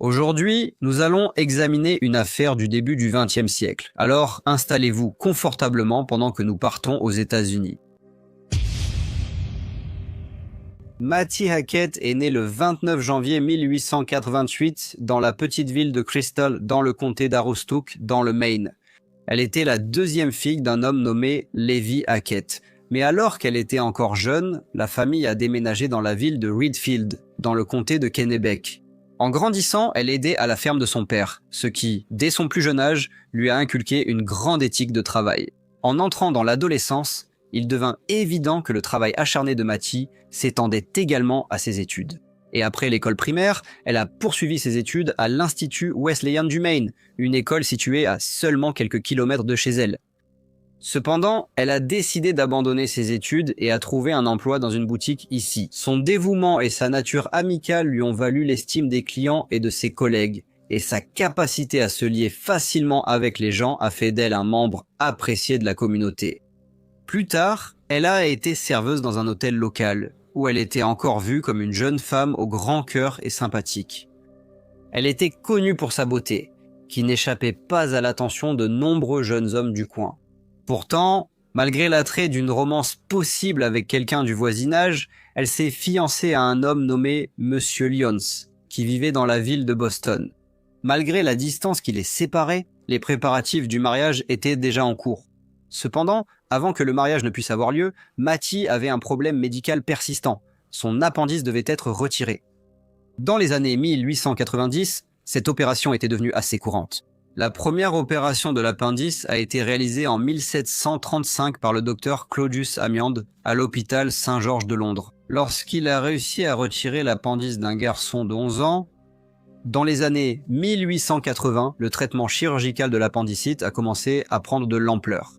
Aujourd'hui, nous allons examiner une affaire du début du XXe siècle. Alors, installez-vous confortablement pendant que nous partons aux États-Unis. Mattie Hackett est née le 29 janvier 1888 dans la petite ville de Crystal, dans le comté d'Aroostook, dans le Maine. Elle était la deuxième fille d'un homme nommé Levi Hackett. Mais alors qu'elle était encore jeune, la famille a déménagé dans la ville de Readfield, dans le comté de Kennebec. En grandissant, elle aidait à la ferme de son père, ce qui, dès son plus jeune âge, lui a inculqué une grande éthique de travail. En entrant dans l'adolescence, il devint évident que le travail acharné de Mattie s'étendait également à ses études. Et après l'école primaire, elle a poursuivi ses études à l'Institut Wesleyan du Maine, une école située à seulement quelques kilomètres de chez elle. Cependant, elle a décidé d'abandonner ses études et a trouvé un emploi dans une boutique ici. Son dévouement et sa nature amicale lui ont valu l'estime des clients et de ses collègues, et sa capacité à se lier facilement avec les gens a fait d'elle un membre apprécié de la communauté. Plus tard, elle a été serveuse dans un hôtel local, où elle était encore vue comme une jeune femme au grand cœur et sympathique. Elle était connue pour sa beauté, qui n'échappait pas à l'attention de nombreux jeunes hommes du coin. Pourtant, malgré l'attrait d'une romance possible avec quelqu'un du voisinage, elle s'est fiancée à un homme nommé Monsieur Lyons, qui vivait dans la ville de Boston. Malgré la distance qui les séparait, les préparatifs du mariage étaient déjà en cours. Cependant, avant que le mariage ne puisse avoir lieu, Mattie avait un problème médical persistant. Son appendice devait être retiré. Dans les années 1890, cette opération était devenue assez courante. La première opération de l'appendice a été réalisée en 1735 par le docteur Claudius Amyand à l'hôpital Saint-Georges de Londres. Lorsqu'il a réussi à retirer l'appendice d'un garçon de 11 ans, dans les années 1880, le traitement chirurgical de l'appendicite a commencé à prendre de l'ampleur.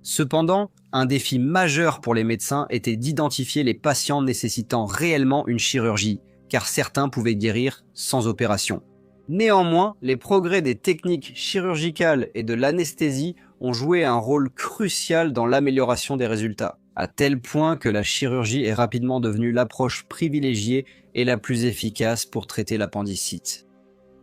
Cependant, un défi majeur pour les médecins était d'identifier les patients nécessitant réellement une chirurgie, car certains pouvaient guérir sans opération. Néanmoins, les progrès des techniques chirurgicales et de l'anesthésie ont joué un rôle crucial dans l'amélioration des résultats, à tel point que la chirurgie est rapidement devenue l'approche privilégiée et la plus efficace pour traiter l'appendicite.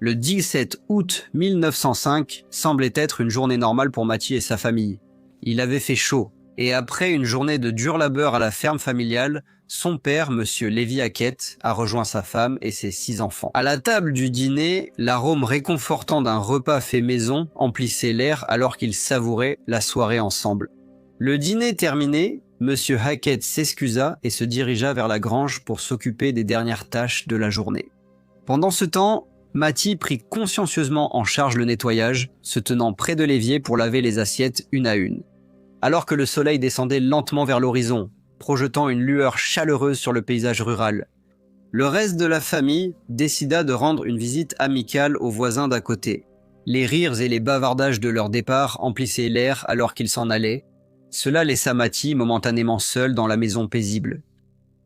Le 17 août 1905 semblait être une journée normale pour Mattie et sa famille. Il avait fait chaud, et après une journée de dur labeur à la ferme familiale, son père, Monsieur Levi Hackett, a rejoint sa femme et ses 6 enfants. À la table du dîner, l'arôme réconfortant d'un repas fait maison emplissait l'air alors qu'ils savouraient la soirée ensemble. Le dîner terminé, Monsieur Hackett s'excusa et se dirigea vers la grange pour s'occuper des dernières tâches de la journée. Pendant ce temps, Mattie prit consciencieusement en charge le nettoyage, se tenant près de l'évier pour laver les assiettes une à une. Alors que le soleil descendait lentement vers l'horizon, projetant une lueur chaleureuse sur le paysage rural, le reste de la famille décida de rendre une visite amicale aux voisins d'à côté. Les rires et les bavardages de leur départ emplissaient l'air alors qu'ils s'en allaient. Cela laissa Mattie momentanément seule dans la maison paisible.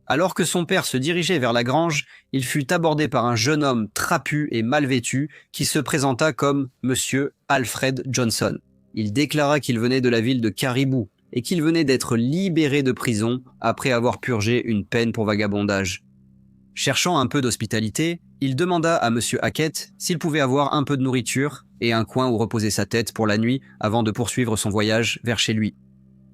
Alors que son père se dirigeait vers la grange, il fut abordé par un jeune homme trapu et mal vêtu qui se présenta comme Monsieur Alfred Johnson. Il déclara qu'il venait de la ville de Caribou et qu'il venait d'être libéré de prison après avoir purgé une peine pour vagabondage. Cherchant un peu d'hospitalité, il demanda à Monsieur Hackett s'il pouvait avoir un peu de nourriture et un coin où reposer sa tête pour la nuit avant de poursuivre son voyage vers chez lui.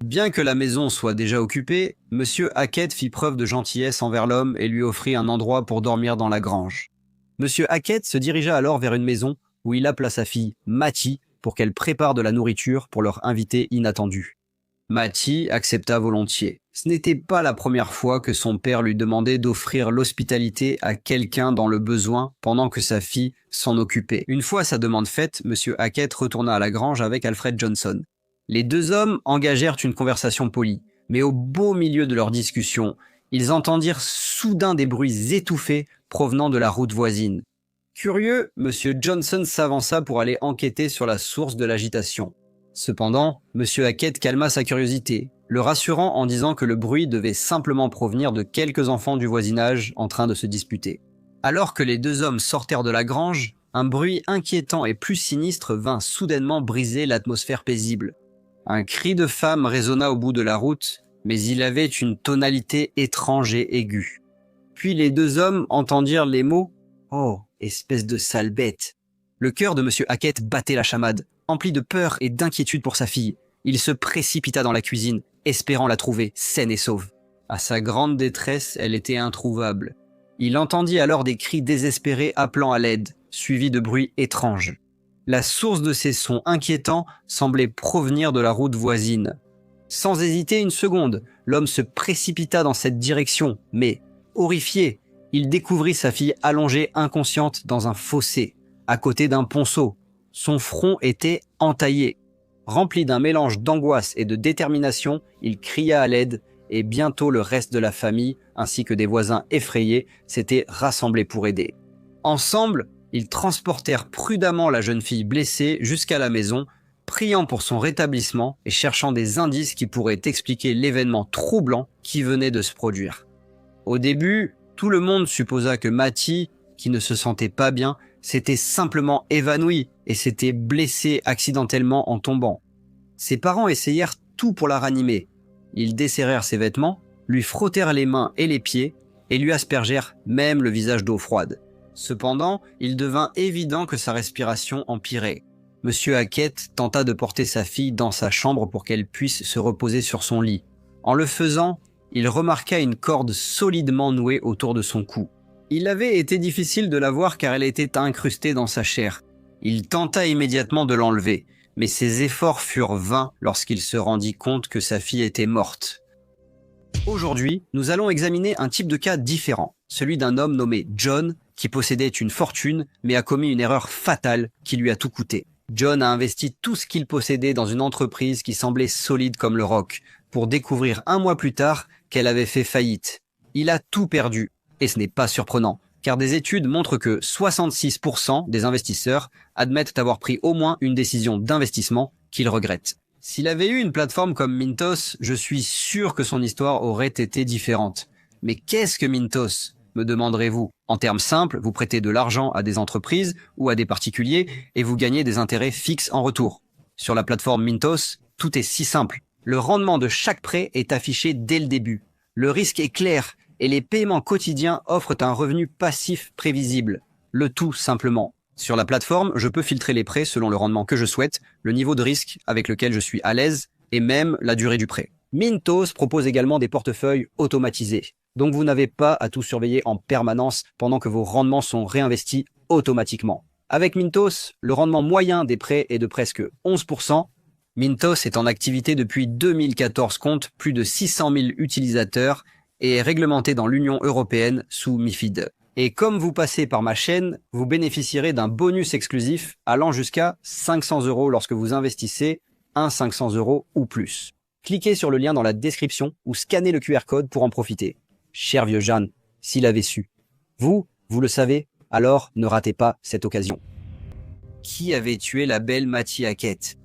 Bien que la maison soit déjà occupée, Monsieur Hackett fit preuve de gentillesse envers l'homme et lui offrit un endroit pour dormir dans la grange. Monsieur Hackett se dirigea alors vers une maison où il appela sa fille Mattie pour qu'elle prépare de la nourriture pour leur invité inattendu. Mattie accepta volontiers. Ce n'était pas la première fois que son père lui demandait d'offrir l'hospitalité à quelqu'un dans le besoin pendant que sa fille s'en occupait. Une fois sa demande faite, Monsieur Hackett retourna à la grange avec Alfred Johnson. Les deux hommes engagèrent une conversation polie, mais au beau milieu de leur discussion, ils entendirent soudain des bruits étouffés provenant de la route voisine. Curieux, Monsieur Johnson s'avança pour aller enquêter sur la source de l'agitation. Cependant, Monsieur Hackett calma sa curiosité, le rassurant en disant que le bruit devait simplement provenir de quelques enfants du voisinage en train de se disputer. Alors que les deux hommes sortirent de la grange, un bruit inquiétant et plus sinistre vint soudainement briser l'atmosphère paisible. Un cri de femme résonna au bout de la route, mais il avait une tonalité étrange et aiguë. Puis les deux hommes entendirent les mots « Oh, espèce de sale bête. Le cœur de Monsieur Hackett battait la chamade. Empli de peur et d'inquiétude pour sa fille, il se précipita dans la cuisine, espérant la trouver saine et sauve. À sa grande détresse, elle était introuvable. Il entendit alors des cris désespérés appelant à l'aide, suivis de bruits étranges. La source de ces sons inquiétants semblait provenir de la route voisine. Sans hésiter une seconde, l'homme se précipita dans cette direction, mais, horrifié, il découvrit sa fille allongée inconsciente dans un fossé, à côté d'un ponceau. Son front était entaillé. Rempli d'un mélange d'angoisse et de détermination, il cria à l'aide, et bientôt le reste de la famille, ainsi que des voisins effrayés, s'étaient rassemblés pour aider. Ensemble, ils transportèrent prudemment la jeune fille blessée jusqu'à la maison, priant pour son rétablissement et cherchant des indices qui pourraient expliquer l'événement troublant qui venait de se produire. Au début, tout le monde supposa que Mattie, qui ne se sentait pas bien, s'était simplement évanoui et s'était blessé accidentellement en tombant. Ses parents essayèrent tout pour la ranimer. Ils desserrèrent ses vêtements, lui frottèrent les mains et les pieds et lui aspergèrent même le visage d'eau froide. Cependant, il devint évident que sa respiration empirait. Monsieur Hackett tenta de porter sa fille dans sa chambre pour qu'elle puisse se reposer sur son lit. En le faisant, il remarqua une corde solidement nouée autour de son cou. Il avait été difficile de la voir car elle était incrustée dans sa chair. Il tenta immédiatement de l'enlever, mais ses efforts furent vains lorsqu'il se rendit compte que sa fille était morte. Aujourd'hui, nous allons examiner un type de cas différent, celui d'un homme nommé John qui possédait une fortune mais a commis une erreur fatale qui lui a tout coûté. John a investi tout ce qu'il possédait dans une entreprise qui semblait solide comme le roc, pour découvrir un mois plus tard qu'elle avait fait faillite. Il a tout perdu. Et ce n'est pas surprenant, car des études montrent que 66% des investisseurs admettent avoir pris au moins une décision d'investissement qu'ils regrettent. S'il avait eu une plateforme comme Mintos, je suis sûr que son histoire aurait été différente. Mais qu'est-ce que Mintos, me demanderez-vous? En termes simples, vous prêtez de l'argent à des entreprises ou à des particuliers et vous gagnez des intérêts fixes en retour. Sur la plateforme Mintos, tout est si simple. Le rendement de chaque prêt est affiché dès le début. Le risque est clair et les paiements quotidiens offrent un revenu passif prévisible. Le tout simplement. Sur la plateforme, je peux filtrer les prêts selon le rendement que je souhaite, le niveau de risque avec lequel je suis à l'aise et même la durée du prêt. Mintos propose également des portefeuilles automatisés. Donc vous n'avez pas à tout surveiller en permanence pendant que vos rendements sont réinvestis automatiquement. Avec Mintos, le rendement moyen des prêts est de presque 11%. Mintos est en activité depuis 2014, compte plus de 600 000 utilisateurs et est réglementé dans l'Union européenne sous MiFID. Et comme vous passez par ma chaîne, vous bénéficierez d'un bonus exclusif allant jusqu'à 500 € lorsque vous investissez 500 € ou plus. Cliquez sur le lien dans la description ou scannez le QR code pour en profiter. Cher vieux Jeanne, s'il avait su. Vous le savez, alors ne ratez pas cette occasion. Qui avait tué la belle Mattie Hackett?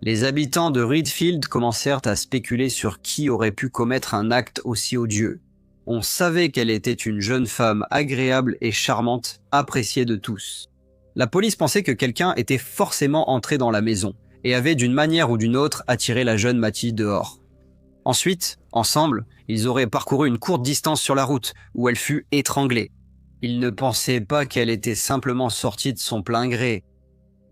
Les habitants de Reedfield commencèrent à spéculer sur qui aurait pu commettre un acte aussi odieux. On savait qu'elle était une jeune femme agréable et charmante, appréciée de tous. La police pensait que quelqu'un était forcément entré dans la maison et avait d'une manière ou d'une autre attiré la jeune Mattie dehors. Ensuite, ensemble, ils auraient parcouru une courte distance sur la route où elle fut étranglée. Ils ne pensaient pas qu'elle était simplement sortie de son plein gré.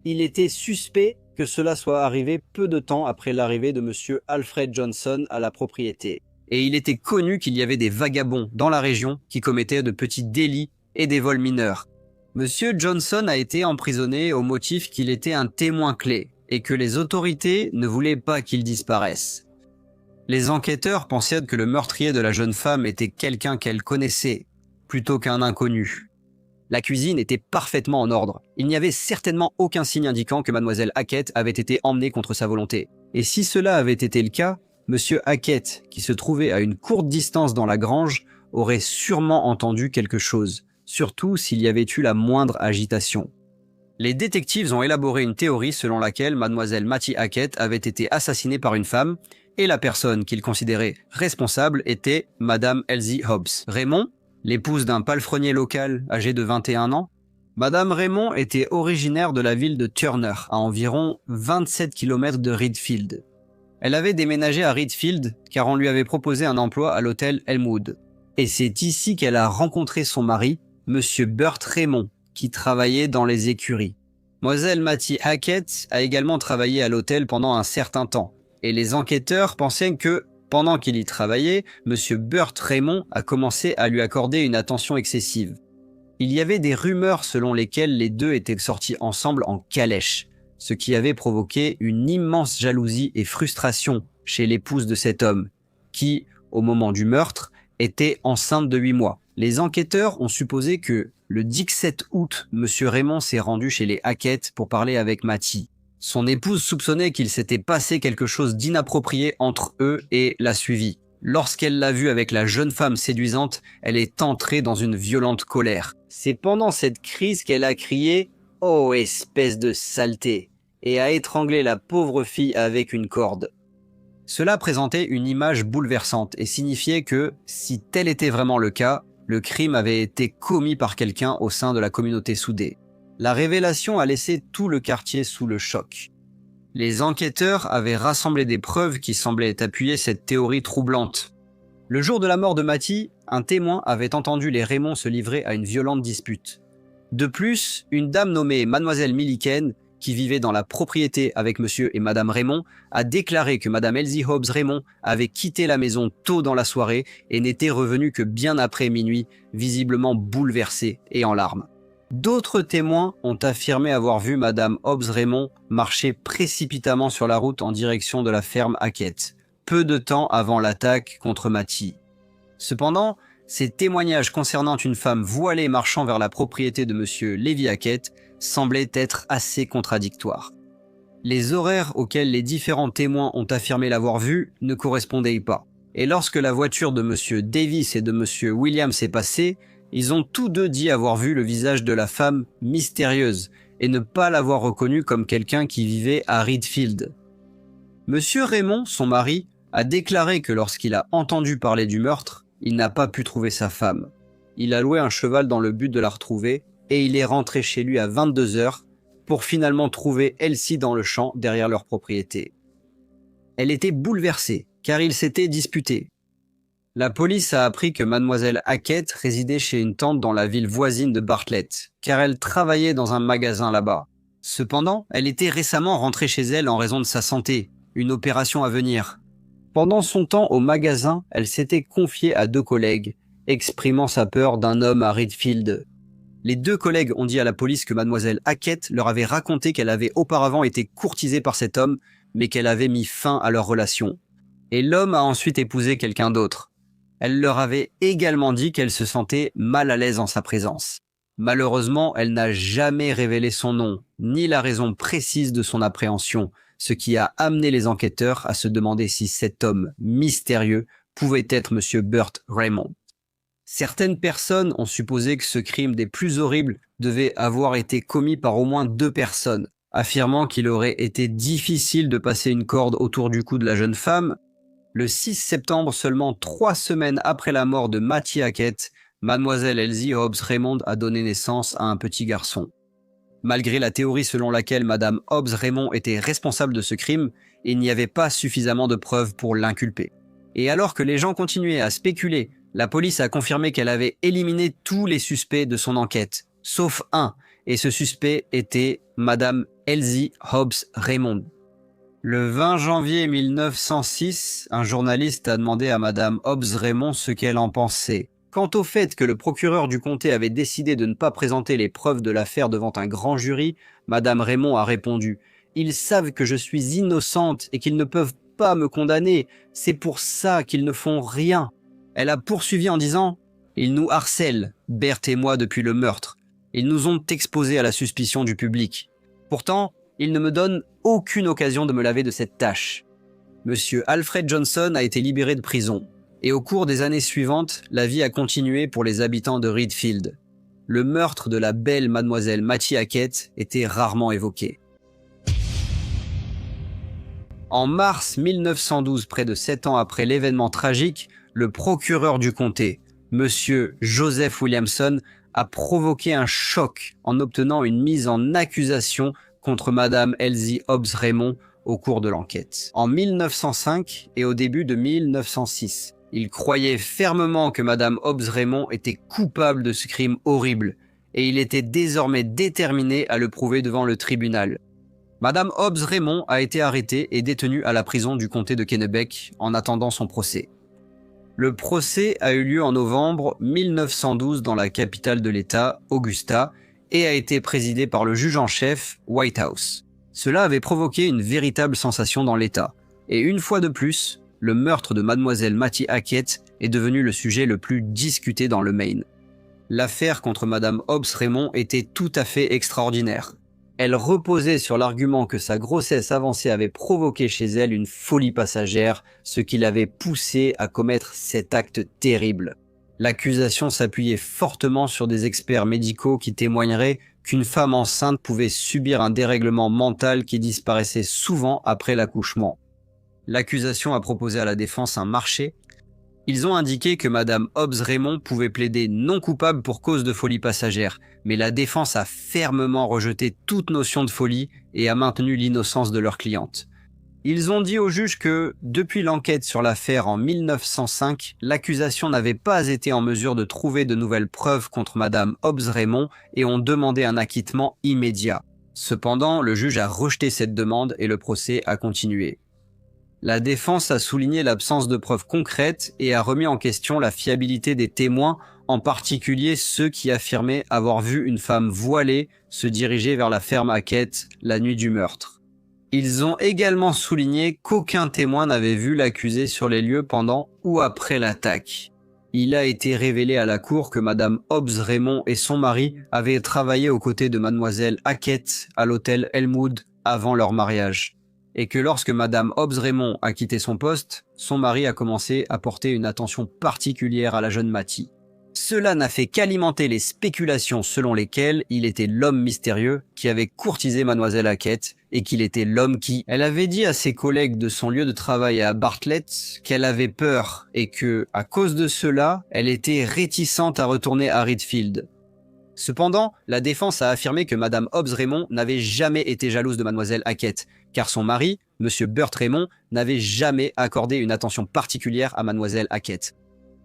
Il était suspect que cela soit arrivé peu de temps après l'arrivée de Monsieur Alfred Johnson à la propriété. Et il était connu qu'il y avait des vagabonds dans la région qui commettaient de petits délits et des vols mineurs. Monsieur Johnson a été emprisonné au motif qu'il était un témoin clé et que les autorités ne voulaient pas qu'il disparaisse. Les enquêteurs pensaient que le meurtrier de la jeune femme était quelqu'un qu'elle connaissait, plutôt qu'un inconnu. La cuisine était parfaitement en ordre. Il n'y avait certainement aucun signe indiquant que mademoiselle Hackett avait été emmenée contre sa volonté. Et si cela avait été le cas, Monsieur Hackett, qui se trouvait à une courte distance dans la grange, aurait sûrement entendu quelque chose, surtout s'il y avait eu la moindre agitation. Les détectives ont élaboré une théorie selon laquelle mademoiselle Mattie Hackett avait été assassinée par une femme, et la personne qu'ils considéraient responsable était Madame Elsie Hobbs. Raymond, l'épouse d'un palefrenier local âgé de 21 ans, Madame Raymond était originaire de la ville de Turner, à environ 27 km de Reedfield. Elle avait déménagé à Reedfield car on lui avait proposé un emploi à l'hôtel Elmwood. Et c'est ici qu'elle a rencontré son mari, Monsieur Burt Raymond, qui travaillait dans les écuries. Mademoiselle Mattie Hackett a également travaillé à l'hôtel pendant un certain temps, et les enquêteurs pensaient que, pendant qu'il y travaillait, M. Burt Raymond a commencé à lui accorder une attention excessive. Il y avait des rumeurs selon lesquelles les deux étaient sortis ensemble en calèche, ce qui avait provoqué une immense jalousie et frustration chez l'épouse de cet homme, qui, au moment du meurtre, était enceinte de 8 mois. Les enquêteurs ont supposé que, le 17 août, M. Raymond s'est rendu chez les Hackett pour parler avec Mattie. Son épouse soupçonnait qu'il s'était passé quelque chose d'inapproprié entre eux et l'a suivi. Lorsqu'elle l'a vu avec la jeune femme séduisante, elle est entrée dans une violente colère. C'est pendant cette crise qu'elle a crié « Oh, espèce de saleté !» et a étranglé la pauvre fille avec une corde. Cela présentait une image bouleversante et signifiait que, si tel était vraiment le cas, le crime avait été commis par quelqu'un au sein de la communauté soudée. La révélation a laissé tout le quartier sous le choc. Les enquêteurs avaient rassemblé des preuves qui semblaient appuyer cette théorie troublante. Le jour de la mort de Mattie, un témoin avait entendu les Raymond se livrer à une violente dispute. De plus, une dame nommée Mademoiselle Milliken, qui vivait dans la propriété avec monsieur et madame Raymond, a déclaré que madame Elsie Hobbs Raymond avait quitté la maison tôt dans la soirée et n'était revenue que bien après minuit, visiblement bouleversée et en larmes. D'autres témoins ont affirmé avoir vu madame Hobbs Raymond marcher précipitamment sur la route en direction de la ferme Hackett, peu de temps avant l'attaque contre Mattie. Cependant, ces témoignages concernant une femme voilée marchant vers la propriété de monsieur Levi Hackett semblaient être assez contradictoires. Les horaires auxquels les différents témoins ont affirmé l'avoir vue ne correspondaient pas. Et lorsque la voiture de monsieur Davis et de monsieur Williams est passée, ils ont tous deux dit avoir vu le visage de la femme mystérieuse et ne pas l'avoir reconnue comme quelqu'un qui vivait à Reedfield. Monsieur Raymond, son mari, a déclaré que lorsqu'il a entendu parler du meurtre, il n'a pas pu trouver sa femme. Il a loué un cheval dans le but de la retrouver et il est rentré chez lui à 22 heures pour finalement trouver Elsie dans le champ derrière leur propriété. Elle était bouleversée car ils s'étaient disputés. La police a appris que mademoiselle Hackett résidait chez une tante dans la ville voisine de Bartlett, car elle travaillait dans un magasin là-bas. Cependant, elle était récemment rentrée chez elle en raison de sa santé, une opération à venir. Pendant son temps au magasin, elle s'était confiée à 2 collègues, exprimant sa peur d'un homme à Reedfield. Les 2 collègues ont dit à la police que mademoiselle Hackett leur avait raconté qu'elle avait auparavant été courtisée par cet homme, mais qu'elle avait mis fin à leur relation. Et l'homme a ensuite épousé quelqu'un d'autre. Elle leur avait également dit qu'elle se sentait mal à l'aise en sa présence. Malheureusement, elle n'a jamais révélé son nom, ni la raison précise de son appréhension, ce qui a amené les enquêteurs à se demander si cet homme mystérieux pouvait être M. Burt Raymond. Certaines personnes ont supposé que ce crime des plus horribles devait avoir été commis par au moins 2 personnes, affirmant qu'il aurait été difficile de passer une corde autour du cou de la jeune femme. Le 6 septembre, seulement 3 semaines après la mort de Mattie Hackett, mademoiselle Elsie Hobbs Raymond a donné naissance à un petit garçon. Malgré la théorie selon laquelle madame Hobbs Raymond était responsable de ce crime, il n'y avait pas suffisamment de preuves pour l'inculper. Et alors que les gens continuaient à spéculer, la police a confirmé qu'elle avait éliminé tous les suspects de son enquête, sauf un, et ce suspect était madame Elsie Hobbs Raymond. Le 20 janvier 1906, un journaliste a demandé à madame Hobbs Raymond ce qu'elle en pensait. Quant au fait que le procureur du comté avait décidé de ne pas présenter les preuves de l'affaire devant un grand jury, madame Raymond a répondu « Ils savent que je suis innocente et qu'ils ne peuvent pas me condamner, c'est pour ça qu'ils ne font rien. » Elle a poursuivi en disant « Ils nous harcèlent, Berthe et moi, depuis le meurtre. Ils nous ont exposés à la suspicion du public. Pourtant, ils ne me donnent aucune occasion de me laver de cette tâche. » Monsieur Alfred Johnson a été libéré de prison. Et au cours des années suivantes, la vie a continué pour les habitants de Reedfield. Le meurtre de la belle mademoiselle Mattie Hackett était rarement évoqué. En mars 1912, près de 7 ans après l'événement tragique, le procureur du comté, monsieur Joseph Williamson, a provoqué un choc en obtenant une mise en accusation contre madame Elsie Hobbs Raymond au cours de l'enquête. En 1905 et au début de 1906, il croyait fermement que madame Hobbs Raymond était coupable de ce crime horrible et il était désormais déterminé à le prouver devant le tribunal. Madame Hobbs Raymond a été arrêtée et détenue à la prison du comté de Kennebec en attendant son procès. Le procès a eu lieu en novembre 1912 dans la capitale de l'État, Augusta, et a été présidé par le juge en chef, Whitehouse. Cela avait provoqué une véritable sensation dans l'État, et une fois de plus, le meurtre de mademoiselle Mattie Hackett est devenu le sujet le plus discuté dans le Maine. L'affaire contre madame Hobbs Raymond était tout à fait extraordinaire. Elle reposait sur l'argument que sa grossesse avancée avait provoqué chez elle une folie passagère, ce qui l'avait poussée à commettre cet acte terrible. L'accusation s'appuyait fortement sur des experts médicaux qui témoigneraient qu'une femme enceinte pouvait subir un dérèglement mental qui disparaissait souvent après l'accouchement. L'accusation a proposé à la défense un marché. Ils ont indiqué que madame Hobbs Raymond pouvait plaider non coupable pour cause de folie passagère, mais la défense a fermement rejeté toute notion de folie et a maintenu l'innocence de leur cliente. Ils ont dit au juge que, depuis l'enquête sur l'affaire en 1905, l'accusation n'avait pas été en mesure de trouver de nouvelles preuves contre madame Hobbs Raymond et ont demandé un acquittement immédiat. Cependant, le juge a rejeté cette demande et le procès a continué. La défense a souligné l'absence de preuves concrètes et a remis en question la fiabilité des témoins, en particulier ceux qui affirmaient avoir vu une femme voilée se diriger vers la ferme Hackett la nuit du meurtre. Ils ont également souligné qu'aucun témoin n'avait vu l'accusé sur les lieux pendant ou après l'attaque. Il a été révélé à la cour que madame Hobbs Raymond et son mari avaient travaillé aux côtés de mademoiselle Hackett à l'hôtel Elmwood avant leur mariage, et que lorsque madame Hobbs Raymond a quitté son poste, son mari a commencé à porter une attention particulière à la jeune Mattie. Cela n'a fait qu'alimenter les spéculations selon lesquelles il était l'homme mystérieux qui avait courtisé mademoiselle Hackett et qu'il était l'homme qui... Elle avait dit à ses collègues de son lieu de travail à Bartlett qu'elle avait peur et que, à cause de cela, elle était réticente à retourner à Redfield. Cependant, la défense a affirmé que madame Hobbs Raymond n'avait jamais été jalouse de mademoiselle Hackett, car son mari, monsieur Burt Raymond, n'avait jamais accordé une attention particulière à mademoiselle Hackett.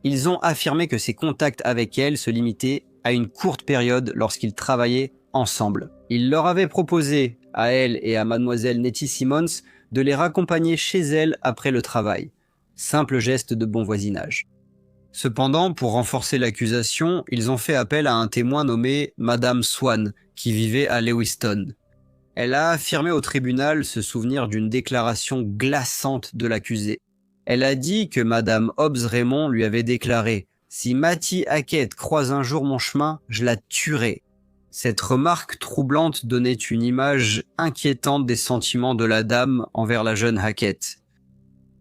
Ils ont affirmé que ses contacts avec elle se limitaient à une courte période lorsqu'ils travaillaient ensemble. Il leur avait proposé, à elle et à mademoiselle Nettie Simmons, de les raccompagner chez elle après le travail. Simple geste de bon voisinage. Cependant, pour renforcer l'accusation, ils ont fait appel à un témoin nommé Madame Swan, qui vivait à Lewiston. Elle a affirmé au tribunal se souvenir d'une déclaration glaçante de l'accusé. Elle a dit que madame Hobbs Raymond lui avait déclaré « Si Mattie Hackett croise un jour mon chemin, je la tuerai ». Cette remarque troublante donnait une image inquiétante des sentiments de la dame envers la jeune Hackett.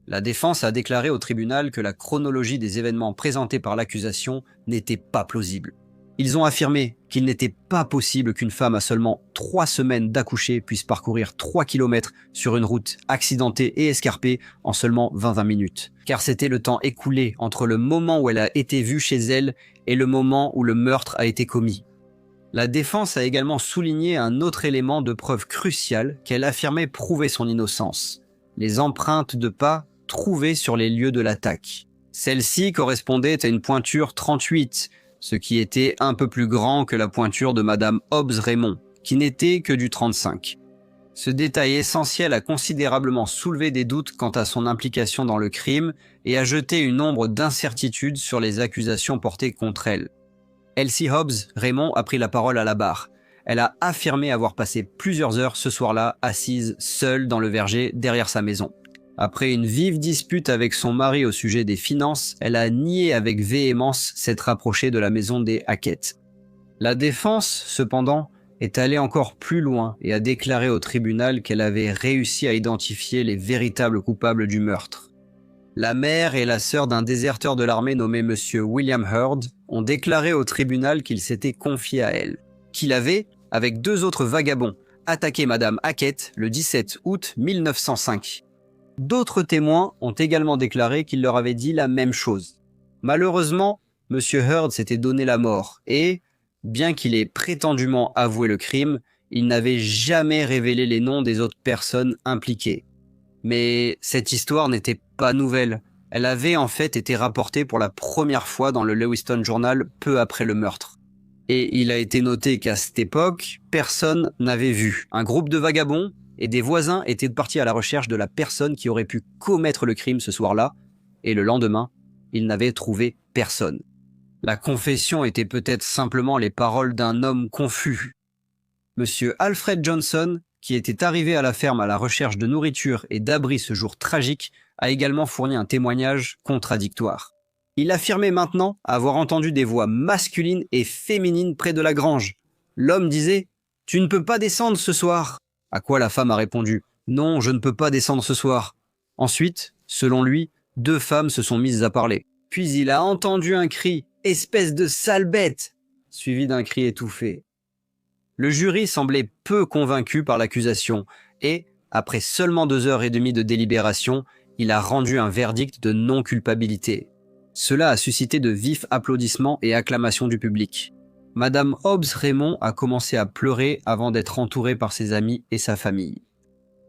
La défense a déclaré au tribunal que la chronologie des événements présentés par l'accusation n'était pas plausible. Ils ont affirmé qu'il n'était pas possible qu'une femme à seulement 3 semaines d'accoucher puisse parcourir 3 km sur une route accidentée et escarpée en seulement 20 minutes. Car c'était le temps écoulé entre le moment où elle a été vue chez elle et le moment où le meurtre a été commis. La défense a également souligné un autre élément de preuve crucial qu'elle affirmait prouver son innocence. Les empreintes de pas trouvées sur les lieux de l'attaque. Celle-ci correspondait à une pointure 38, ce qui était un peu plus grand que la pointure de madame Hobbs Raymond, qui n'était que du 35. Ce détail essentiel a considérablement soulevé des doutes quant à son implication dans le crime et a jeté une ombre d'incertitude sur les accusations portées contre elle. Elsie Hobbs Raymond a pris la parole à la barre. Elle a affirmé avoir passé plusieurs heures ce soir-là assise seule dans le verger derrière sa maison. Après une vive dispute avec son mari au sujet des finances, elle a nié avec véhémence s'être rapprochée de la maison des Hackett. La défense, cependant, est allée encore plus loin et a déclaré au tribunal qu'elle avait réussi à identifier les véritables coupables du meurtre. La mère et la sœur d'un déserteur de l'armée nommé Monsieur William Hurd ont déclaré au tribunal qu'il s'était confié à elle, qu'il avait, avec 2 autres vagabonds, attaqué madame Hackett le 17 août 1905. D'autres témoins ont également déclaré qu'il leur avait dit la même chose. Malheureusement, M. Hurd s'était donné la mort et, bien qu'il ait prétendument avoué le crime, il n'avait jamais révélé les noms des autres personnes impliquées. Mais cette histoire n'était pas nouvelle. Elle avait en fait été rapportée pour la première fois dans le Lewiston Journal peu après le meurtre. Et il a été noté qu'à cette époque, personne n'avait vu. Un groupe de vagabonds et des voisins étaient partis à la recherche de la personne qui aurait pu commettre le crime ce soir-là, et le lendemain, ils n'avaient trouvé personne. La confession était peut-être simplement les paroles d'un homme confus. Monsieur Alfred Johnson, qui était arrivé à la ferme à la recherche de nourriture et d'abri ce jour tragique, a également fourni un témoignage contradictoire. Il affirmait maintenant avoir entendu des voix masculines et féminines près de la grange. L'homme disait « Tu ne peux pas descendre ce soir », à quoi la femme a répondu « Non, je ne peux pas descendre ce soir ». Ensuite, selon lui, 2 femmes se sont mises à parler. Puis il a entendu un cri « Espèce de sale bête !» suivi d'un cri étouffé. Le jury semblait peu convaincu par l'accusation et, après seulement 2h30 de délibération, il a rendu un verdict de non-culpabilité. Cela a suscité de vifs applaudissements et acclamations du public. Madame Hobbs Raymond a commencé à pleurer avant d'être entourée par ses amis et sa famille.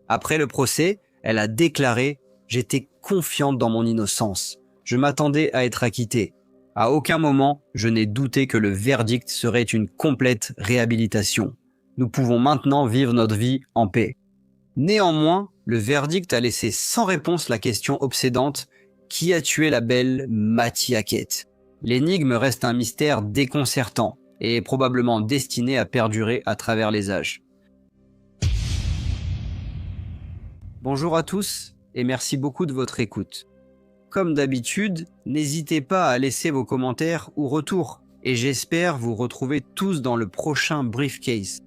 Après le procès, elle a déclaré « J'étais confiante dans mon innocence. Je m'attendais à être acquittée. À aucun moment, je n'ai douté que le verdict serait une complète réhabilitation. Nous pouvons maintenant vivre notre vie en paix. » Néanmoins, le verdict a laissé sans réponse la question obsédante « Qui a tué la belle Mattie Hackett ?» L'énigme reste un mystère déconcertant et est probablement destiné à perdurer à travers les âges. Bonjour à tous et merci beaucoup de votre écoute. Comme d'habitude, n'hésitez pas à laisser vos commentaires ou retours et j'espère vous retrouver tous dans le prochain Briefcase.